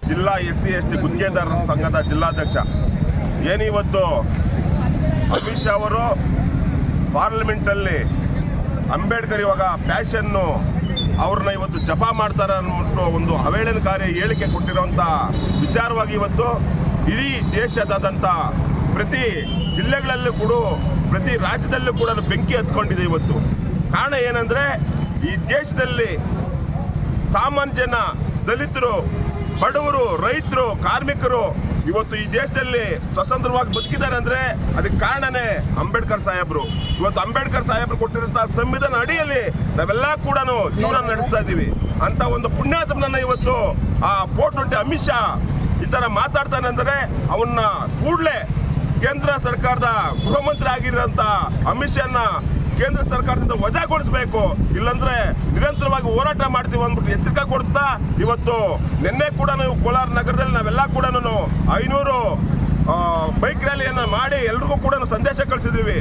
ಜಿಲ್ಲಾ SC ST ಗುತ್ತಿಗೆದಾರರ ಸಂಘದ ಜಿಲ್ಲಾಧ್ಯಕ್ಷ. ಏನಿವತ್ತು ಅಮಿತ್ ಶಾ ಅವರು ಪಾರ್ಲಿಮೆಂಟಲ್ಲಿ ಅಂಬೇಡ್ಕರ್ ಇವಾಗ ಪ್ಯಾಷನ್ನು ಅವ್ರನ್ನ ಇವತ್ತು ಜಪ ಮಾಡ್ತಾರೆ ಅಂದ್ಬಿಟ್ಟು ಒಂದು ಅವೇಳನಕಾರಿ ಹೇಳಿಕೆ ಕೊಟ್ಟಿರುವಂಥ ವಿಚಾರವಾಗಿ ಇವತ್ತು ಇಡೀ ದೇಶದಾದ್ಯಂತ ಪ್ರತಿ ಜಿಲ್ಲೆಗಳಲ್ಲೂ ಕೂಡ ಪ್ರತಿ ರಾಜ್ಯದಲ್ಲೂ ಕೂಡ ಬೆಂಕಿ ಹತ್ಕೊಂಡಿದೆ. ಇವತ್ತು ಕಾರಣ ಏನಂದರೆ ಈ ದೇಶದಲ್ಲಿ ಸಾಮಾನ್ಯ ಜನ, ದಲಿತರು, ಬಡವರು, ರೈತರು, ಕಾರ್ಮಿಕರು ಇವತ್ತು ಈ ದೇಶದಲ್ಲಿ ಸ್ವತಂತ್ರವಾಗಿ ಬದುಕಿದ್ದಾರೆ ಅಂದರೆ ಅದಕ್ಕೆ ಕಾರಣನೇ ಅಂಬೇಡ್ಕರ್ ಸಾಹೇಬರು. ಇವತ್ತು ಅಂಬೇಡ್ಕರ್ ಸಾಹೇಬರು ಕೊಟ್ಟಿರುವಂಥ ಸಂವಿಧಾನ ಅಡಿಯಲ್ಲಿ ನಾವೆಲ್ಲ ಕೂಡ ಜೀವನ ನಡೆಸ್ತಾ ಇದ್ದೀವಿ. ಅಂತ ಒಂದು ಪುಣ್ಯಾತ್ಮನನ್ನ ಇವತ್ತು ಆ ಪೋಟೊಟ್ಟಿ ಅಮಿತ್ ಶಾ ಈ ಥರ ಮಾತಾಡ್ತಾನೆ ಅಂದರೆ ಅವನ್ನ ಕೂಡಲೇ ಕೇಂದ್ರ ಸರ್ಕಾರದ ಗೃಹ ಮಂತ್ರಿ ಆಗಿರೋಂಥ ಅಮಿತ್ ಶಾನ ಕೇಂದ್ರ ಸರ್ಕಾರದಿಂದ ವಜಾಗೊಳಿಸಬೇಕು, ಇಲ್ಲಾಂದ್ರೆ ನಿರಂತರವಾಗಿ ಹೋರಾಟ ಮಾಡ್ತೀವಿ ಅಂದ್ಬಿಟ್ಟು ಎಚ್ಚರಿಕೆ ಕೊಡ್ತಾ ಇವತ್ತು ನಿನ್ನೆ ಕೂಡ ನಾವು ಕೋಲಾರ ನಗರದಲ್ಲಿ ನಾವೆಲ್ಲ ಕೂಡ 500 ಬೈಕ್ ರ್ಯಾಲಿಯನ್ನು ಮಾಡಿ ಎಲ್ರಿಗೂ ಕೂಡ ಸಂದೇಶ ಕಳಿಸಿದ್ದೀವಿ.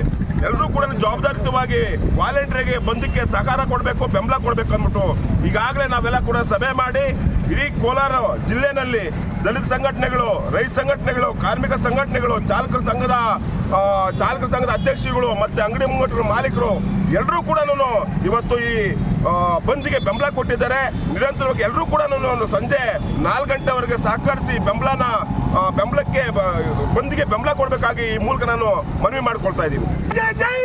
ಎಲ್ಲರೂ ಕೂಡ ಜವಾಬ್ದಾರಿಯುತವಾಗಿ ವಾಲಂಟಿಯರ್ಗೆ ಬಂದಕ್ಕೆ ಸಹಕಾರ ಕೊಡಬೇಕು, ಬೆಂಬಲ ಕೊಡಬೇಕು ಅಂದ್ಬಿಟ್ಟು ಈಗಾಗಲೇ ನಾವೆಲ್ಲ ಕೂಡ ಸಭೆ ಮಾಡಿ ಇಡೀ ಕೋಲಾರ ಜಿಲ್ಲೆಯಲ್ಲಿ ದಲಿತ ಸಂಘಟನೆಗಳು, ರೈತ ಸಂಘಟನೆಗಳು, ಕಾರ್ಮಿಕ ಸಂಘಟನೆಗಳು, ಚಾಲಕರ ಸಂಘದ ಅಧ್ಯಕ್ಷರುಗಳು ಮತ್ತು ಅಂಗಡಿ ಮುಂಗಟ್ಟರು ಮಾಲೀಕರು ಎಲ್ಲರೂ ಕೂಡ ಇವತ್ತು ಈ ಬಂದ್ಗೆ ಬೆಂಬಲ ಕೊಟ್ಟಿದ್ದಾರೆ. ನಿರಂತರವಾಗಿ ಎಲ್ಲರೂ ಕೂಡ ಸಂಜೆ 4 ಗಂಟೆವರೆಗೆ ಸಹಕರಿಸಿ ಬಂದ್ಗೆ ಬೆಂಬಲ ಕೊಡಬೇಕಾಗಿ ಈ ಮೂಲಕ ನಾನು ಮನವಿ ಮಾಡ್ಕೊಳ್ತಾ ಇದ್ದೀವಿ. ಜೈ